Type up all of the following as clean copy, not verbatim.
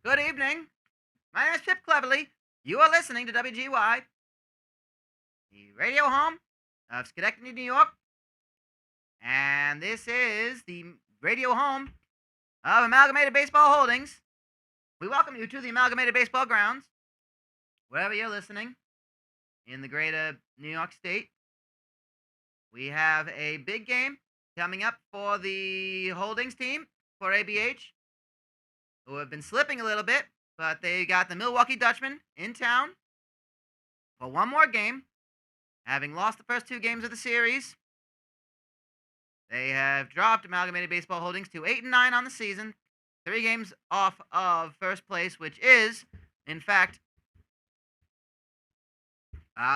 Good evening. My name is Pip Cleverly. You are listening to WGY, the radio home of Schenectady, New York. And this is the radio home of Amalgamated Baseball Holdings. We welcome you to the Amalgamated Baseball grounds, wherever you're listening in the greater New York State. We have a big game coming up for the Holdings team for ABH, who have been slipping a little bit, but they got the Milwaukee Dutchmen in town for one more game, having lost the first two games of the series. They have dropped Amalgamated Baseball Holdings to 8-9 on the season, 3 games off of first place, which is, in fact,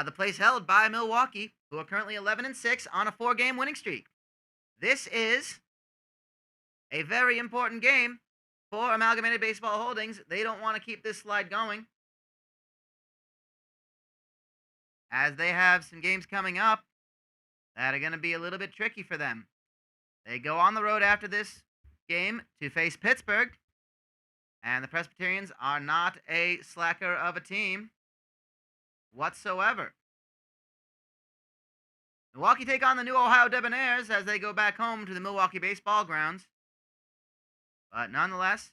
the place held by Milwaukee, who are currently 11-6 on a 4-game winning streak. This is a very important game for Amalgamated Baseball Holdings. They don't want to keep this slide going, as they have some games coming up that are going to be a little bit tricky for them. They go on the road after this game to face Pittsburgh, and the Presbyterians are not a slacker of a team whatsoever. Milwaukee take on the New Ohio Debonaires as they go back home to the Milwaukee baseball grounds. But nonetheless,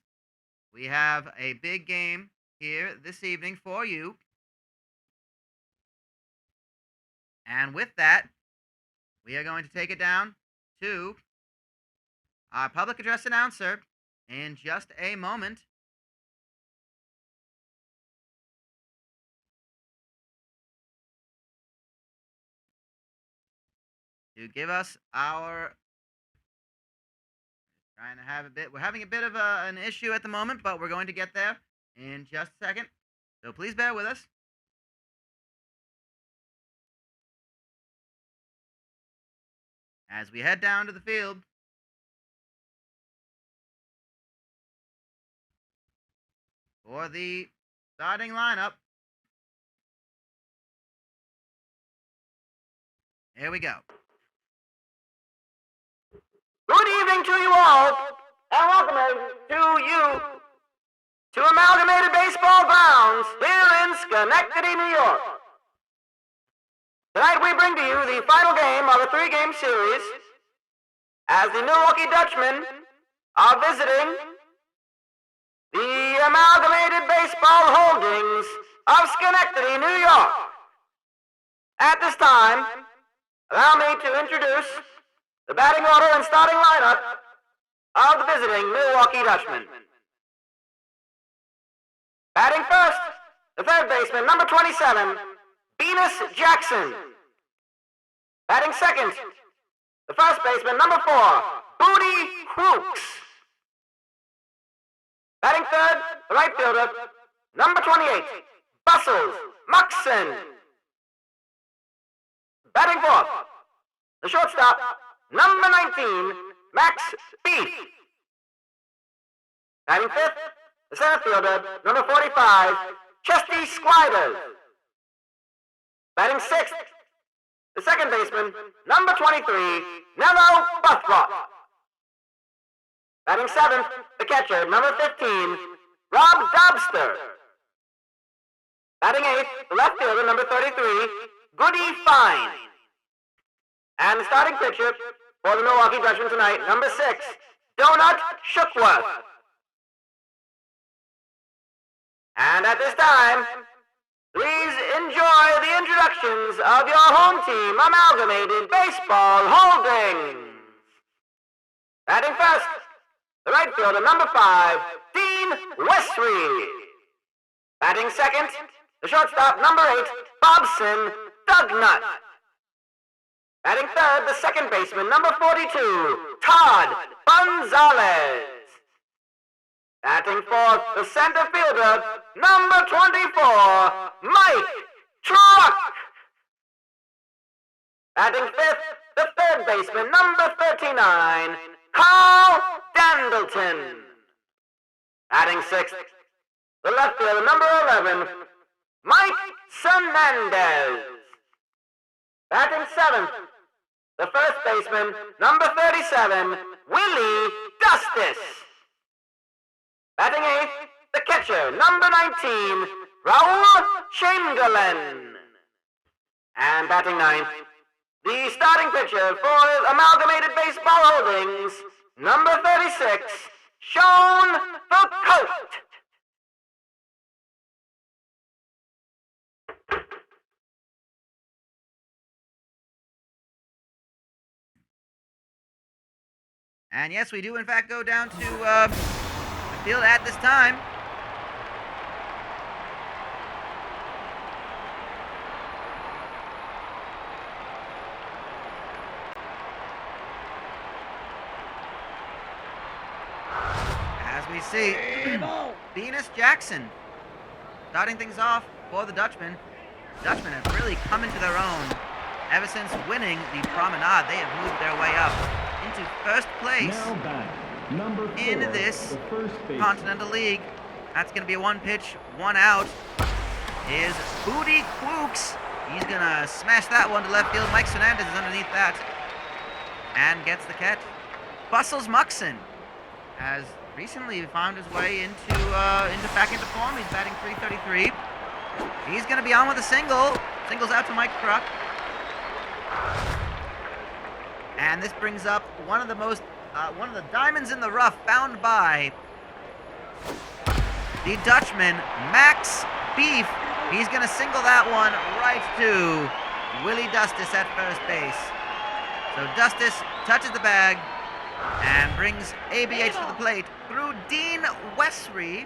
we have a big game here this evening for you. And with that, we are going to take it down to our public address announcer in just a moment. To give us our... We're having a bit of an issue at the moment, but we're going to get there in just a second. So please bear with us. As we head down to the field for the starting lineup. Here we go. Good evening to you all, and welcome to Amalgamated Baseball grounds here in Schenectady, New York. Tonight we bring to you the final game of a 3-game series, as the Milwaukee Dutchmen are visiting the Amalgamated Baseball Holdings of Schenectady, New York. At this time, allow me to introduce the batting order and starting lineup of the visiting Milwaukee Dutchmen. Batting first, the third baseman, number 27, Venus Jackson. Batting second, the first baseman, number 4, Booty Crooks. Batting third, the right fielder, number 28, Bustles Muxon. Batting fourth, the shortstop, number 19, Max Beef. Batting fifth, the center fielder, number 45, Chesty Squiders. Batting sixth, the second baseman, number 23, Nello Buthrock. Batting seventh, the catcher, number 15, Rob Dobster. Batting eighth, the left fielder, number 33, Goody Fine. And the starting pitcher for the Milwaukee Dutchmen tonight, number 6, Donut Shookworth. And at this time, please enjoy the introductions of your home team, Amalgamated Baseball Holdings. Batting first, the right fielder, number 5, Dean Westry. Batting second, the shortstop, number 8, Bobson Dugnut. Batting third, the second baseman, number 42, Todd Gonzalez. Batting fourth, the center fielder, number 24, Mike Truck. Batting fifth, the third baseman, number 39, Carl Dandleton. Batting sixth, the left fielder, number 11, Mike Hernandez. Batting seventh, the first baseman, number 37, Willie Dustis. Batting eighth, the catcher. pitcher, number 19, Raul Chamberlain. And batting ninth, the starting pitcher for Amalgamated Baseball Holdings, number 36, Sean Foucault. And yes, we do in fact go down to the field at this time. As we see, Venus Jackson starting things off for the Dutchmen. Dutchmen have really come into their own ever since winning the Promenade. They have moved their way up into first place in this Continental League. That's going to be a one pitch, one out. Is Booty Quooks. He's going to smash that one to left field. Mike Fernandez is underneath that and gets the catch. Bustles Muxon has recently found his way back into form. He's batting .333. He's going to be on with a single. Singles out to Mike Truck. And this brings up one of the diamonds in the rough found by the Dutchman, Max Beef. He's going to single that one right to Willie Dustis at first base. So Dustis touches the bag and brings ABH to the plate through Dean Westry.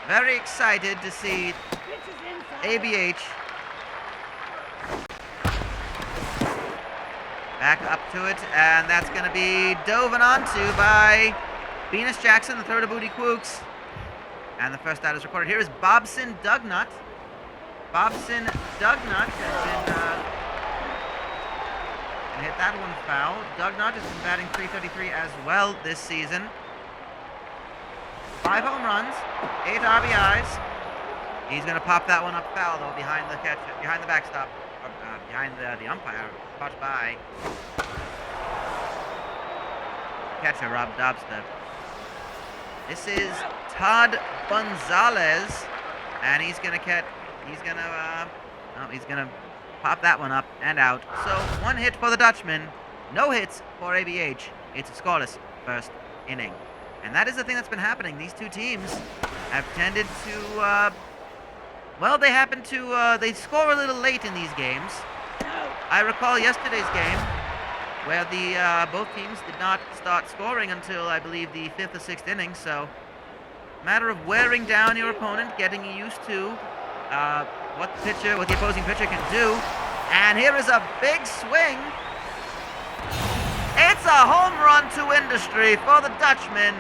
Very excited to see ABH back up to it, and that's going to be doven onto by Venus Jackson, the throw to Booty Quooks. And the first out is recorded. Here is Bobson Dugnut. Bobson Dugnut has been hit that one foul. Dugnut has been batting .333 as well this season. 5 home runs, 8 RBIs. He's going to pop that one up foul though behind the catcher, behind the backstop, behind the umpire. Caught by catcher Rob Dobster. This is Todd Gonzalez, and he's gonna pop that one up and out. So 1 hit for the Dutchman, no hits for ABH. It's a scoreless first inning, and that is the thing that's been happening. These two teams have tended to, they score a little late in these games. I recall yesterday's game where both teams did not start scoring until, I believe, the 5th or 6th inning. So, matter of wearing down your opponent, getting used to what the opposing pitcher can do. And here is a big swing. It's a home run to industry for the Dutchman.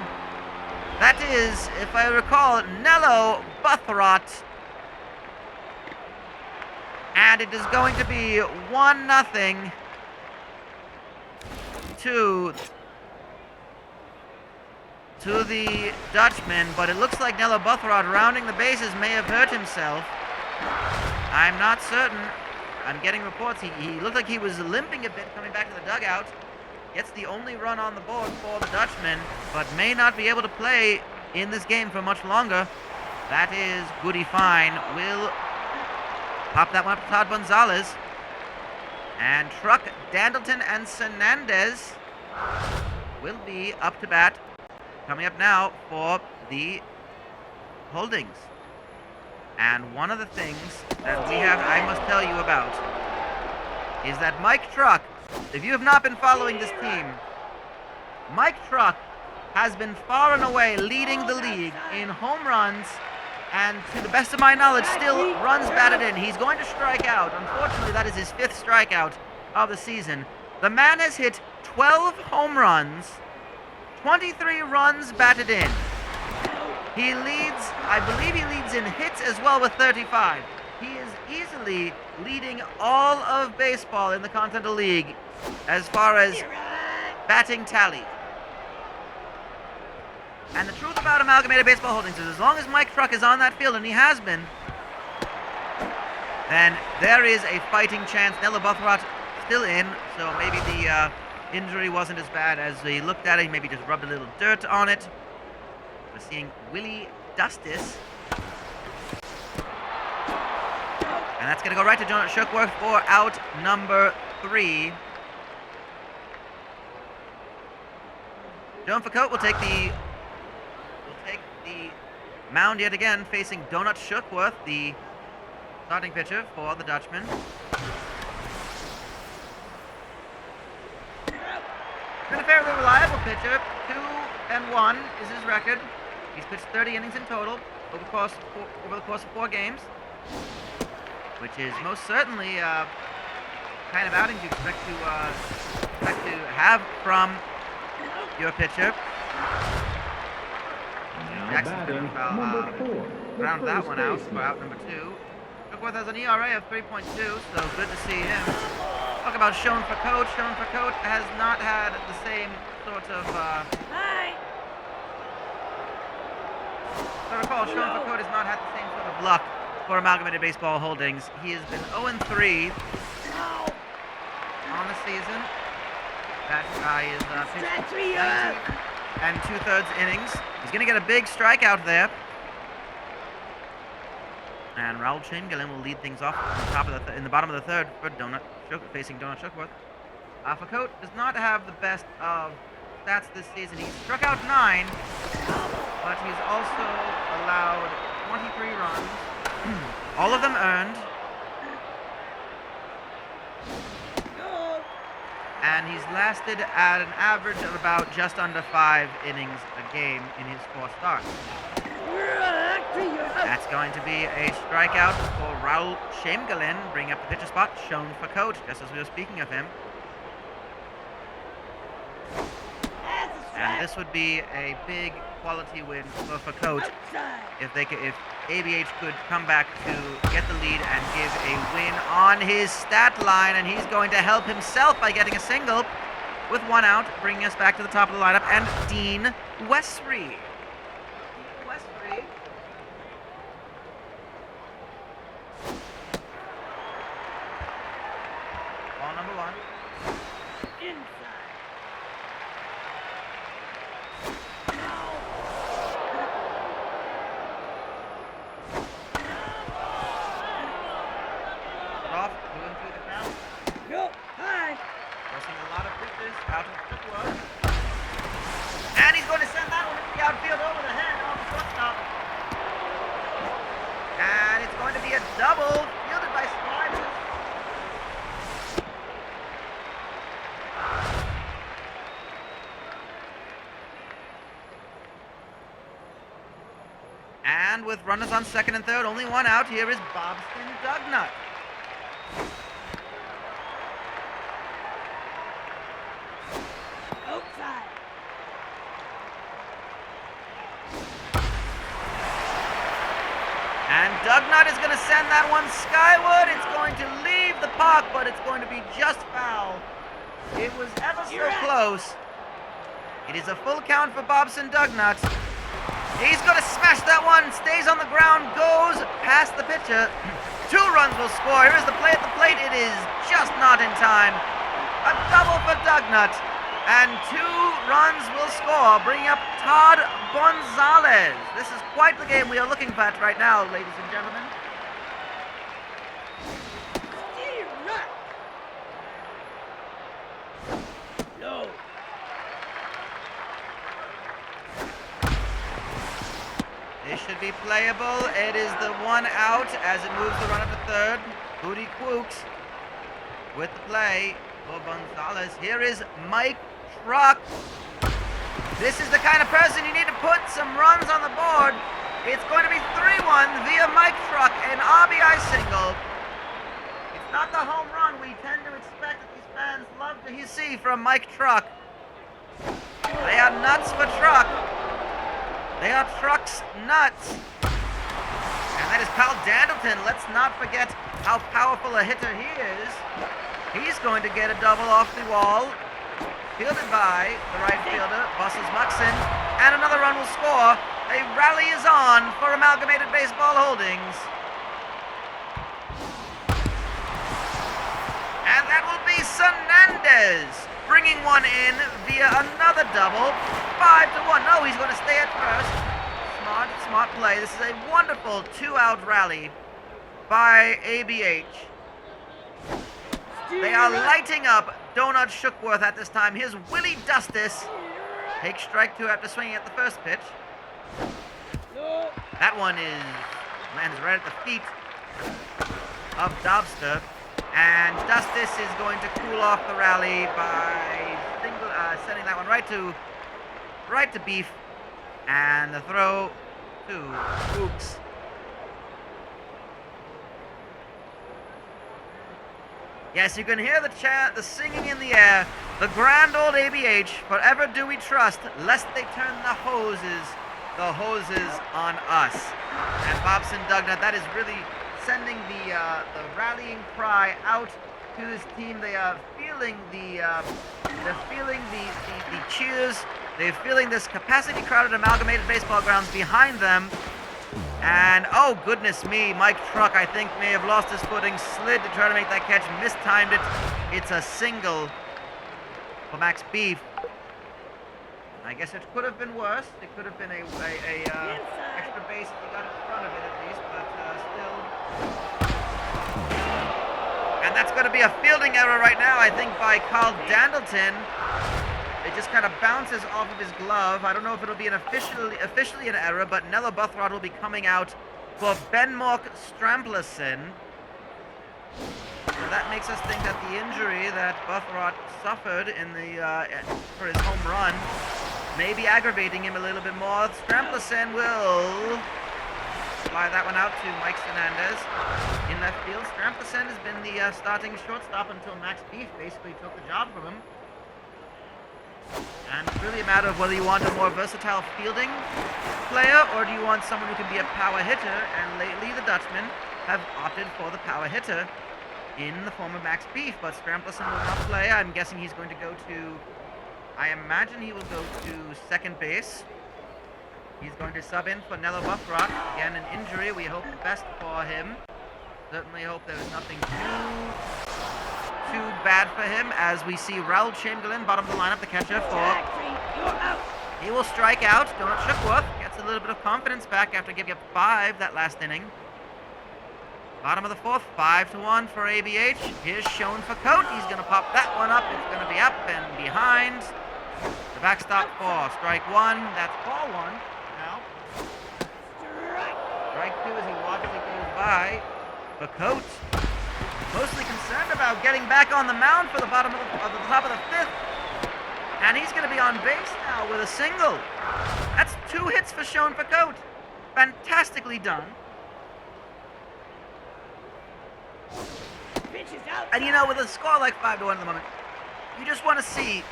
That is, if I recall, Nello Buthrot. And it is going to be 1-0 to the Dutchman, but it looks like Nello Buthrot rounding the bases may have hurt himself. I'm not certain. I'm getting reports. He looked like he was limping a bit coming back to the dugout. Gets the only run on the board for the Dutchman, but may not be able to play in this game for much longer. That is Goody Fine. Will pop that one up to Todd Gonzalez. And Truck, Dandleton, and Fernandez will be up to bat. Coming up now for the Holdings. And one of the things that I must tell you about is that Mike Truck, if you have not been following this team, Mike Truck has been far and away leading the league in home runs, and to the best of my knowledge, still runs batted in. He's going to strike out. Unfortunately, that is his 5th strikeout of the season. The man has hit 12 home runs, 23 runs batted in. He leads, I believe he leads in hits as well with 35. He is easily leading all of baseball in the Continental League as far as batting tally. And the truth about Amalgamated Baseball Holdings is as long as Mike Truck is on that field, and he has been, then there is a fighting chance. Nello Buthrot still in, so maybe the injury wasn't as bad as he looked at it. He maybe just rubbed a little dirt on it. We're seeing Willie Dustis. And that's going to go right to Jonah Shookworth for out number 3. Joan Facote will take the mound yet again, facing Donut Shookworth, the starting pitcher for the Dutchmen. Been a fairly reliable pitcher. 2-1 is his record. He's pitched 30 innings in total over the course of 4 games, which is most certainly kind of outing you expect to have from your pitcher. Jackson's going to round that one out for out number 2. Shookworth has an ERA of 3.2, so good to see him. Talk about Sean Facote. Sean Facote has not had the same sort of... I recall, Sean Facote has not had the same sort of luck for Amalgamated Baseball Holdings. He has been 0-3 on the season. That guy is pitched 19 and 2/3 innings. He's going to get a big strikeout there. And Raul Chamberlain will lead things off in the bottom of the 3rd for facing Donut Shookworth. Facote does not have the best of stats this season. He's struck out 9, but he's also allowed 23 runs. All of them earned. And he's lasted at an average of about just under 5 innings a game in his 4 starts. That's going to be a strikeout for Raul Chamberlain, bringing up the pitcher spot, Sean Facote, just as we were speaking of him. And this would be a big quality win for Facote if ABH could come back to get the lead and give a win on his stat line, and he's going to help himself by getting a single with 1 out, bringing us back to the top of the lineup, and Dean Westry. Ball number 1. Off, moving through the ground. Forcing a lot of pitches out of Shookworth. And he's going to send that one into the outfield over the head of the shortstop. And it's going to be a double fielded by Sliders. And with runners on 2nd and 3rd, only 1 out, here is Bobson Dugnut. And Dugnut is going to send that one skyward. It's going to leave the park, but it's going to be just foul. It was ever so close. It is a full count for Bobson Dugnut. He's going to smash that one, stays on the ground, goes past the pitcher. 2 runs will score. Here's the play at the plate. It is just not in time. A double for Dugnut. And 2 runs will score, bringing up Todd Gonzalez. This is quite the game we are looking at right now, ladies and gentlemen. This should be playable. It is the 1 out as it moves the runner to 3rd. Booty Quooks with the play for Gonzalez. Here is Mike Truck. This is the kind of person you need to put some runs on the board. It's going to be 3-1 via Mike Truck, an RBI single. It's not the home run we tend to expect that these fans love to see from Mike Truck. They are nuts for Truck. They are Truck's nuts. And that is Pal Dandleton. Let's not forget how powerful a hitter he is. He's going to get a double off the wall. Fielded by the right fielder, Buses Muxon. And another run will score. A rally is on for Amalgamated Baseball Holdings. And that will be Sonandez, bringing one in via another double. 5-1. No, he's going to stay at first. Smart play. This is a wonderful 2-out rally by ABH. They are lighting up Donut Shookworth at this time. Here's Willie Dustis. Takes strike 2 after swinging at the first pitch. That one lands right at the feet of Dobster. And Dustis is going to cool off the rally by sending that one right to Beef. And the throw to Oops. Yes, you can hear the chant, the singing in the air. The grand old ABH, forever do we trust, lest they turn the hoses on us. And Bobson Dugnut, that is really sending the rallying cry out to this team. They are feeling they're feeling the cheers. They're feeling this capacity crowded Amalgamated baseball grounds behind them. And oh goodness me, Mike Truck I think may have lost his footing, slid to try to make that catch, mistimed it. It's a single for Max Beef. I guess it could have been worse. It could have been a extra base if he got in front of it at least, but still. And that's going to be a fielding error right now, I think, by Carl Dandleton. It just kind of bounces off of his glove. I don't know if it'll be officially an error, but Nello Buthrod will be coming out for Benmork Stramplason. So that makes us think that the injury that Buthrod suffered in for his home run may be aggravating him a little bit more. Stramplason will fly that one out to Mike Hernandez in left field. Stramplason has been the starting shortstop until Max Beef basically took the job from him. And it's really a matter of whether you want a more versatile fielding player or do you want someone who can be a power hitter. And lately the Dutchmen have opted for the power hitter in the form of Max Beef. But Stramplason will not play. I'm guessing he's going to go to... I imagine he will go to second base. He's going to sub in for Nello Buffrock. Again, an injury. We hope the best for him. Certainly hope there's nothing too bad for him, as we see Raul Chamberlain, bottom of the lineup, the catcher for... He will strike out. Donut Shookworth gets a little bit of confidence back after giving up 5 that last inning. Bottom of the 4th, 5-1 for ABH. Here's shown for Coate. He's going to pop that one up. It's going to be up and behind. The backstop for strike 1. That's ball 1 now. Strike 2 as he watches it goes by. For Coate, mostly concerned about getting back on the mound for the bottom of the top of the 5th. And he's going to be on base now with a single. That's 2 hits for Sean Facote. Fantastically done. And you know, with a score like 5-1 at the moment, you just want to see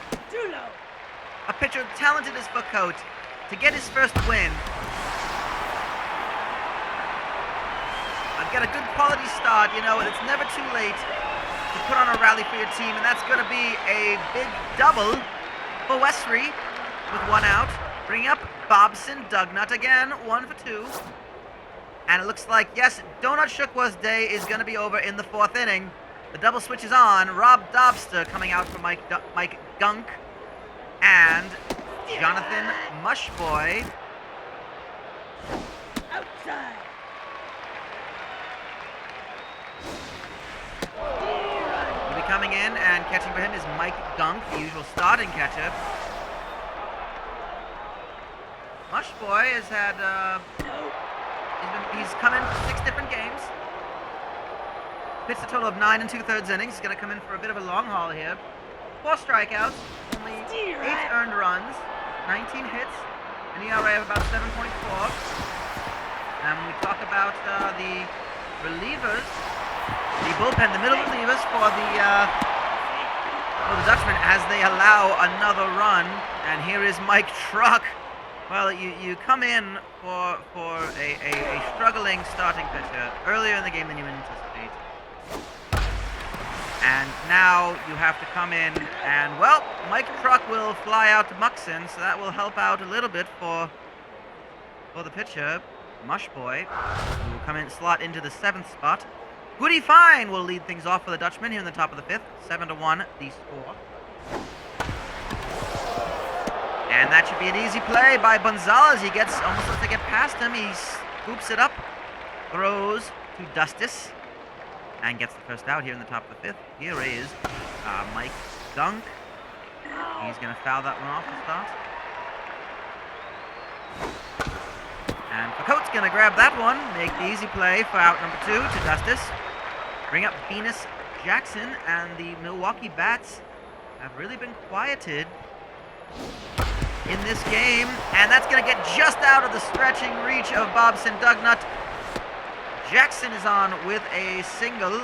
a pitcher talented as Facote to get his first win. Get a good quality start, you know, and it's never too late to put on a rally for your team, and that's going to be a big double for Westry with 1 out, bringing up Bobson Dugnut again, 1 for 2, and it looks like, yes, Donut Shookworth's day is going to be over in the 4th inning. The double switch is on. Rob Dobster coming out for Mike Gunk, and Jonathan Mushboy outside. Coming in and catching for him is Mike Gunk, the usual starting catcher. Mushboy has had, he's come in for 6 different games. Pitched a total of 9 2/3 innings. He's going to come in for a bit of a long haul here. 4 strikeouts, only 8 earned runs, 19 hits, an ERA of about 7.4. And when we talk about the relievers, the bullpen, the middle relievers for the Dutchmen as they allow another run. And here is Mike Truck. Well, you come in for a struggling starting pitcher earlier in the game than you anticipate. And now you have to come in and, well, Mike Truck will fly out to Muxon, so that will help out a little bit for the pitcher, Mushboy, who will come in slot into the 7th spot. Goody Fine will lead things off for the Dutchmen here in the top of the 5th. 7-1 the score. And that should be an easy play by Gonzalez. He gets, almost lets it get past him. He scoops it up, throws to Dustis, and gets the first out here in the top of the fifth. Here is Mike Dunk. He's going to foul that one off the start. And Facote's going to grab that one, make the easy play for out number 2 to Dustis. Bring up Venus Jackson, and the Milwaukee Bats have really been quieted in this game. And that's going to get just out of the stretching reach of Bobson Dugnut. Jackson is on with a single.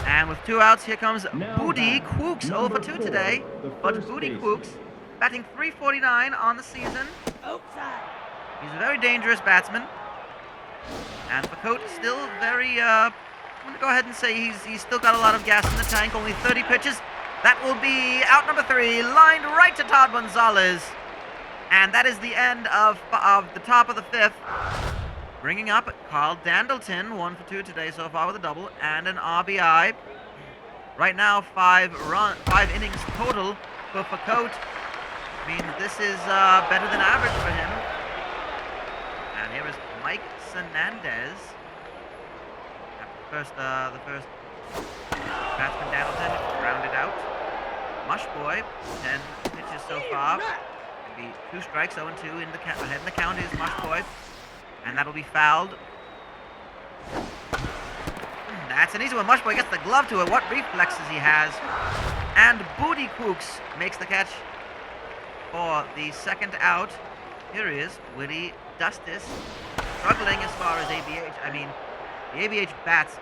And with 2 outs, here comes Booty Quooks, 0 for 2 today. But Booty Quooks batting .349 on the season. He's a very dangerous batsman. And Facote is still very, I'm going to go ahead and say he's still got a lot of gas in the tank. Only 30 pitches. That will be out number 3, lined right to Todd Gonzalez. And that is the end of the top of the 5th. Bringing up Carl Dandleton, 1 for 2 today so far with a double and an RBI. Right now, 5 innings total for Facote. Means this is better than average for him. And here is Mike Sanandez. After the first batsman Dandleton rounded out. Mushboy, 10 pitches so far. Maybe 2 strikes, 0-2 ahead in the count is Mushboy. And that'll be fouled. That's an easy one. Mushboy gets the glove to it. What reflexes he has. And Booty Quooks makes the catch for the second out. Here is Willie Dustis, struggling as far as ABH. I mean, the ABH bats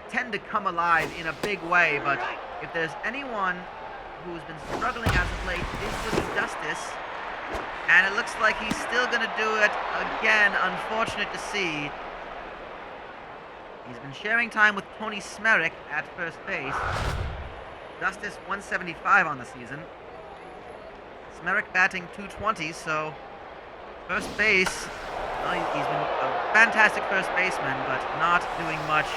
tend to come alive in a big way, but if there's anyone who's been struggling as of late, it's Willie Dustis. And it looks like he's still going to do it again. Unfortunate to see. He's been sharing time with Tony Smerick at first base. Dustis 175 on the season. Smerick batting 220, so first base. Well, he's been a fantastic first baseman, but not doing much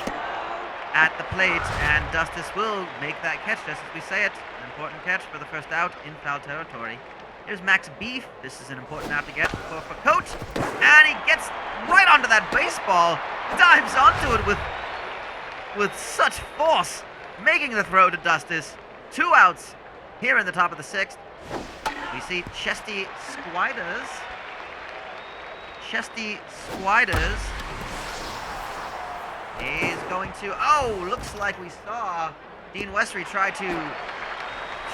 at the plate. And Dustis will make that catch, just as we say it. An important catch for the first out in foul territory. Here's Max Beef. This is an important out to get for Facote. And he gets right onto that baseball. Dives onto it with such force. Making the throw to Dustis. 2 outs here in the top of the 6th. We see Chesty Squiders. Chesty Squiders is going to... Oh, looks like we saw Dean Westry try to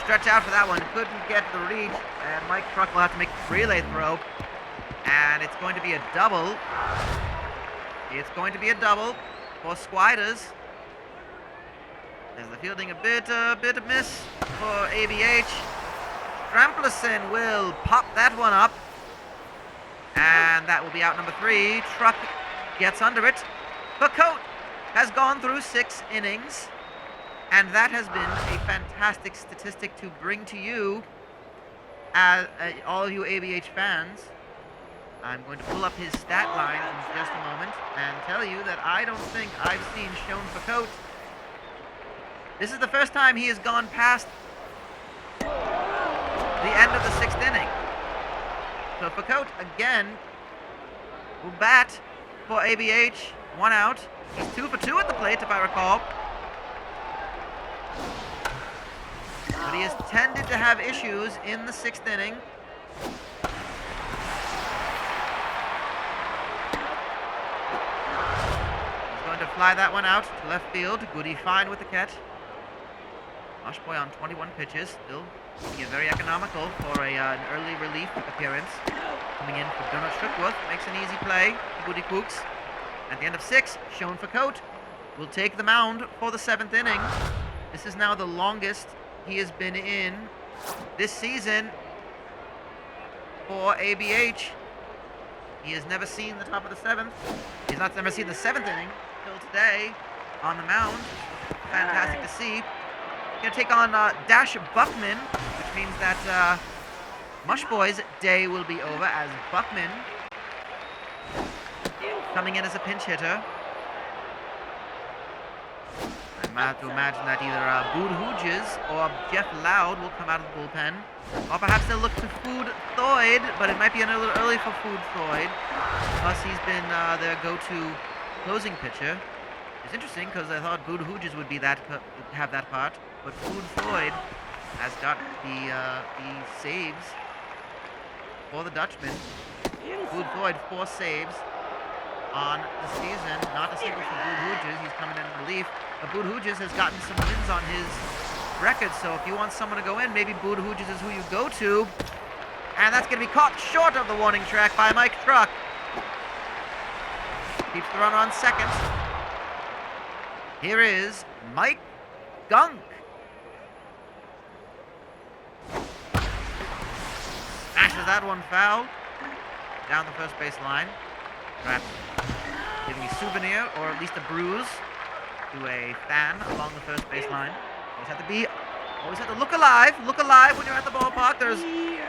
stretch out for that one. Couldn't get the reach, and Mike Truck will have to make the relay throw. And it's going to be a double. It's going to be a double for Squiders. There's the fielding a bit of miss for ABH. Stramplison will pop that one up. And that will be out number 3. Truck gets under it. Facote has gone through 6 innings. And that has been a fantastic statistic to bring to you, as all of you ABH fans. I'm going to pull up his stat line in just a moment and tell you that I don't think I've seen Sean Facote. This is the first time he has gone past the end of the 6th inning. So Facote again will bat for ABH. 1 out. He's 2 for 2 at the plate, if I recall. But he has tended to have issues in the 6th inning. He's going to fly that one out to left field. Goody fine with the catch. Mushboy on 21 pitches, still being very economical for an early relief appearance. Coming in for Donut Shookworth, makes an easy play to Goody Quooks. At the end of 6, Sean Facote will take the mound for the 7th inning. This is now the longest he has been in this season for ABH. He has never seen the top of the 7th. He's not never seen the 7th inning until today on the mound. Fantastic to see. Going to take on Dash Buckman, which means that Mushboy's day will be over, as Buckman coming in as a pinch hitter. And I have to imagine that either Bood Hooges or Jeff Loud will come out of the bullpen. Or perhaps they'll look to Food Thoyd, but it might be a little early for Food Thoyd. Plus, he's been their go-to closing pitcher. It's interesting because I thought Bood Hooges would be have that part, but Food Thoyd has got the saves for the Dutchmen. Food Thoyd 4 saves on the season. Not a single for Bood Hooges. He's coming in relief. But Bood Hooges has gotten some wins on his record, so if you want someone to go in, maybe Bood Hooges is who you go to. And that's going to be caught short of the warning track by Mike Truck. Keeps the runner on second. Here is Mike Gunk. Smashes that one foul down the first base line. Perhaps giving a souvenir or at least a bruise to a fan along the first base line. Always have to look alive when you're at the ballpark. There's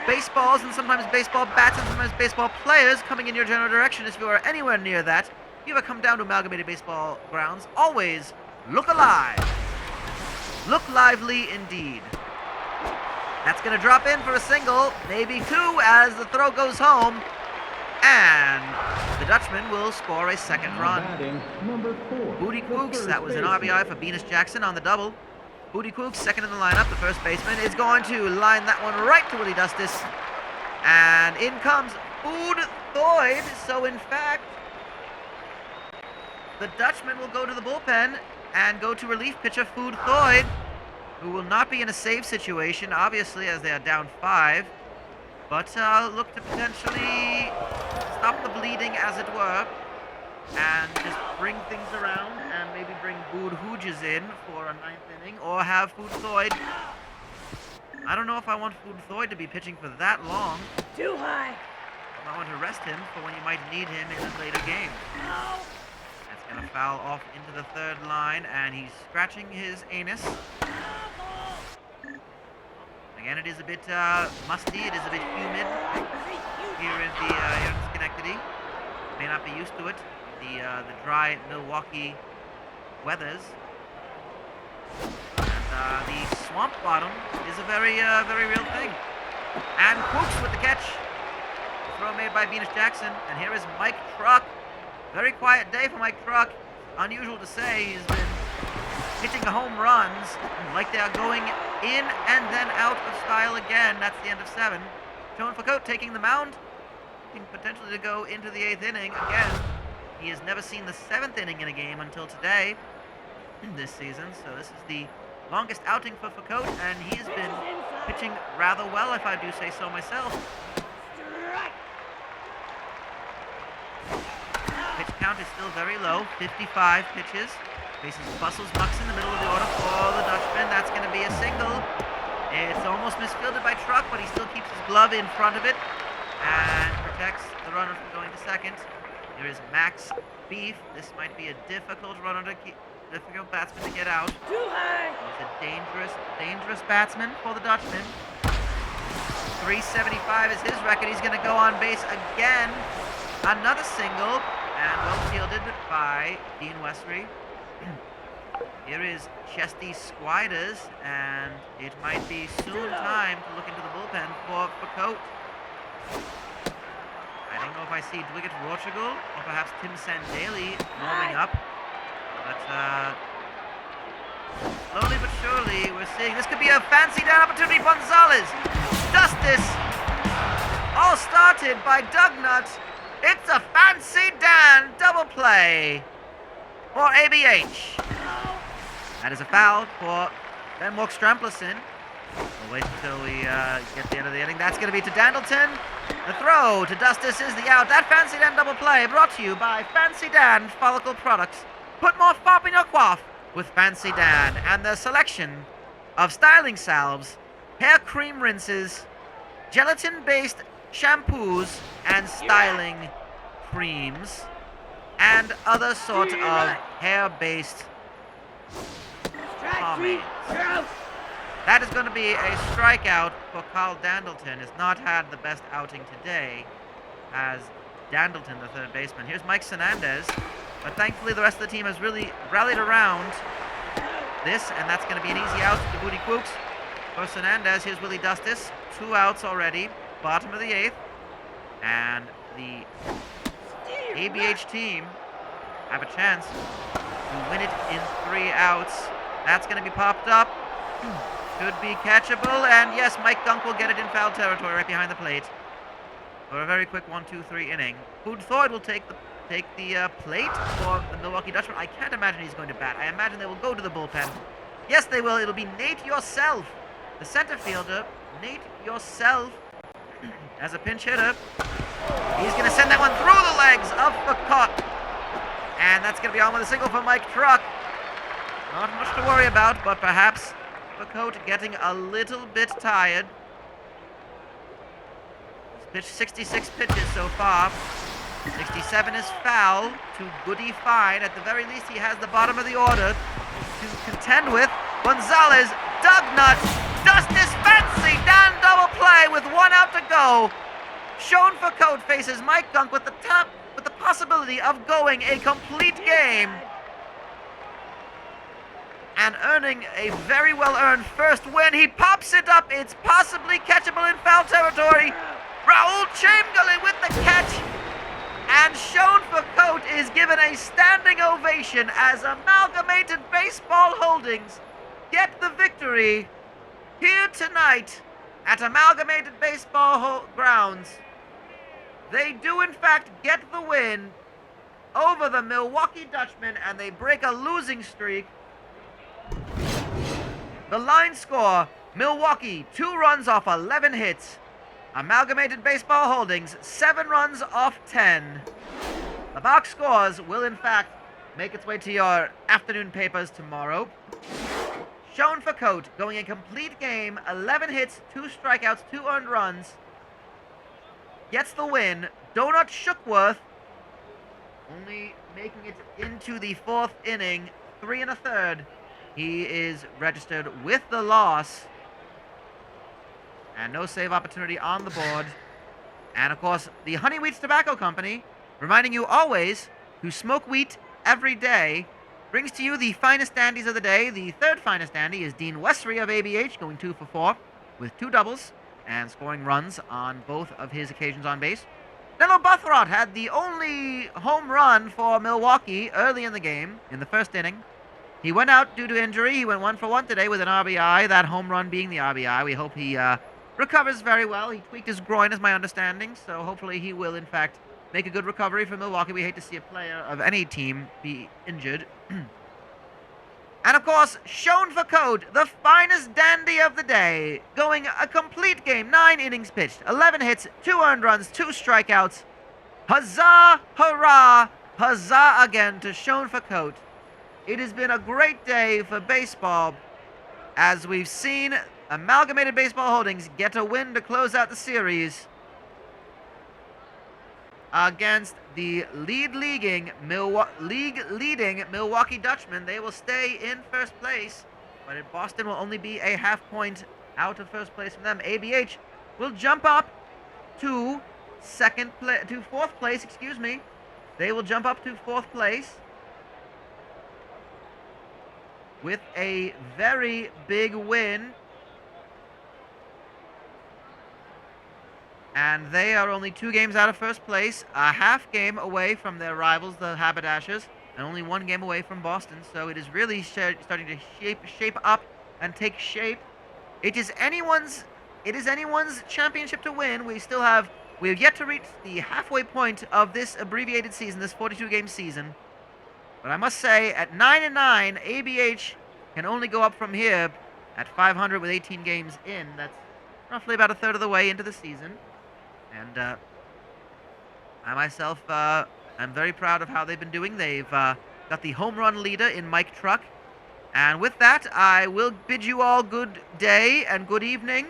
baseballs and sometimes baseball bats and sometimes baseball players coming in your general direction. If you are anywhere near that, if you ever come down to Amalgamated Baseball grounds, always look alive. Look lively indeed. That's going to drop in for a single, maybe two as the throw goes home. And the Dutchman will score a second run. Booty Quooks, that was an RBI for Venus Jackson on the double. Booty Quooks, second in the lineup, the first baseman, is going to line that one right to Willie Dustis. And in comes Food Thoyd. So in fact, the Dutchman will go to the bullpen and go to relief pitcher Food Thoyd, who will not be in a save situation, obviously, as they are down 5. But look to potentially stop the bleeding, as it were, and just bring things around and maybe bring Bood Hooges in for a 9th inning, or have Food Thoyd. I don't know if I want Food Thoyd to be pitching for that long. Too high. I want to rest him for when you might need him in a later game. No. That's going to foul off into the third line, and he's scratching his anus. Again, it is a bit musty. It is a bit humid here in Schenectady. May not be used to it. The dry Milwaukee weathers. And the swamp bottom is a very real thing. And Quooks with the catch. Throw made by Venus Jackson. And here is Mike Truck. Very quiet day for Mike Truck. Unusual to say. He's been hitting home runs like they are going in and then out of style again. That's the end of 7. Sean Foucault taking the mound, potentially to go into the 8th inning again. He has never seen the 7th inning in a game until today this season, so this is the longest outing for Foucault, and he has been pitching rather well, if I do say so myself. Pitch count is still very low, 55 pitches. Faces Bustles Mucks in the middle of the order for the Dutchman. That's going to be a single. It's almost misfielded by Truck, but he still keeps his glove in front of it and protects the runner from going to second. Here is Max Beef. This might be a difficult batsman to get out. Too high. He's a dangerous batsman for the Dutchman. 375 is his record. He's going to go on base again. Another single, and well fielded by Dean Westry. Here is Chesty Squiders, and it might be soon time to look into the bullpen for Foucault. I don't know if I see Dwiggett Portugal or perhaps Tim Sandaly warming up, but slowly but surely we're seeing this could be a fancy down opportunity. Gonzalez, Dustis, all started by Doug Nutt. It's a fancy Dan double play for ABH. That is a foul for Ben Walk-Stramplison. We'll wait until we get to the end of the inning. That's going to be to Dandleton. The throw to Dustis is the out. That Fancy Dan double play brought to you by Fancy Dan Follicle Products. Put more fop in your quaff with Fancy Dan and the selection of styling salves, hair cream rinses, gelatin-based shampoos and styling creams, and other sort of hair-based pomades. That is going to be a strikeout for Carl Dandleton. Has not had the best outing today as Dandleton, the third baseman. Here's Mike Hernandez, but thankfully the rest of the team has really rallied around this, and that's going to be an easy out to Booty Quooks. For Hernandez, here's Willie Dustis. 2 outs already, bottom of the 8th. And the ABH team have a chance to win it in 3 outs. That's going to be popped up. Could be catchable, and yes, Mike Gunk will get it in foul territory right behind the plate for a very quick 1-2-3 inning. Hood Thorpe will take the plate for the Milwaukee Dutchmen. I can't imagine he's going to bat. I imagine they will go to the bullpen. Yes, they will. It'll be Nate Yourself, the center fielder. Nate Yourself as a pinch hitter. He's going to send that one through the legs of Foucault. And that's going to be on with a single for Mike Truck. Not much to worry about, but perhaps Foucault getting a little bit tired. He's pitched 66 pitches so far. 67 is foul to Goody Fine. At the very least, he has the bottom of the order to contend with. Gonzalez, Dugnut, Dustis Fancy, down double play with 1 out to go. Sean Foucault faces Mike Gunk with the possibility of going a complete game and earning a very well-earned first win. He pops it up. It's possibly catchable in foul territory. Raul Chamberlain with the catch. And Sean Foucault is given a standing ovation as Amalgamated Baseball Holdings get the victory here tonight at Amalgamated Baseball grounds. They do, in fact, get the win over the Milwaukee Dutchmen, and they break a losing streak. The line score, Milwaukee, 2 runs off 11 hits. Amalgamated Baseball Holdings, 7 runs off 10. The box scores will, in fact, make its way to your afternoon papers tomorrow. Sean Foucault going a complete game, 11 hits, 2 strikeouts, 2 earned runs. Gets the win. Donut Shookworth only making it into the 4th inning, 3 1/3. He is registered with the loss. And no save opportunity on the board. And of course, the Honey Wheats Tobacco Company, reminding you always to smoke wheat every day, brings to you the finest dandies of the day. The 3rd finest dandy is Dean Westry of ABH, going 2 for 4 with 2 doubles and scoring runs on both of his occasions on base. Nello Buthrot had the only home run for Milwaukee early in the game, in the 1st inning. He went out due to injury. He went 1 for 1 today with an RBI, that home run being the RBI. We hope he recovers very well. He tweaked his groin, is my understanding, so hopefully he will, in fact, make a good recovery for Milwaukee. We hate to see a player of any team be injured. And of course, Sean Foucault, the finest dandy of the day, going a complete game, 9 innings pitched, 11 hits, 2 earned runs, 2 strikeouts. Huzzah, hurrah, huzzah again to Sean Foucault. It has been a great day for baseball as we've seen Amalgamated Baseball Holdings get a win to close out the series against the league-leading Milwaukee Dutchmen. They will stay in 1st place, but Boston will only be a half point out of 1st place from them. ABH will jump up to 4th place, excuse me. They will jump up to 4th place with a very big win. And they are only 2 games out of 1st place, a half game away from their rivals, the Haberdashers, and only 1 game away from Boston. So it is really starting to shape up and take shape. It is anyone's championship to win. We have yet to reach the halfway point of this abbreviated season, this 42-game season. But I must say, at 9-9, ABH can only go up from here at 500 with 18 games in. That's roughly about a third of the way into the season. And I myself am very proud of how they've been doing. They've got the home run leader in Mike Truck. And with that, I will bid you all good day and good evening.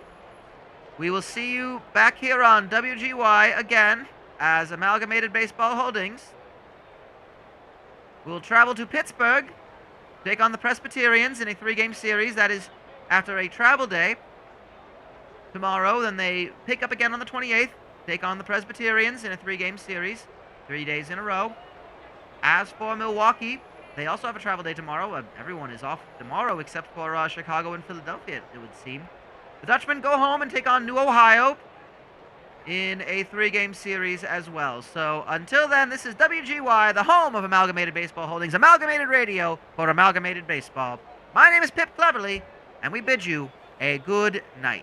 We will see you back here on WGY again as Amalgamated Baseball Holdings. We'll travel to Pittsburgh, take on the Presbyterians in a 3-game series. That is after a travel day. Tomorrow, then they pick up again on the 28th, take on the Presbyterians in a 3-game series, 3 days in a row. As for Milwaukee, They also have a travel day tomorrow. Everyone is off tomorrow except for Chicago and Philadelphia, it would seem. The Dutchmen go home and take on New Ohio in a 3-game series as well. So until then, this is WGY, the home of Amalgamated Baseball Holdings, Amalgamated Radio for Amalgamated Baseball. My name is Pip Cleverly, and we bid you a good night.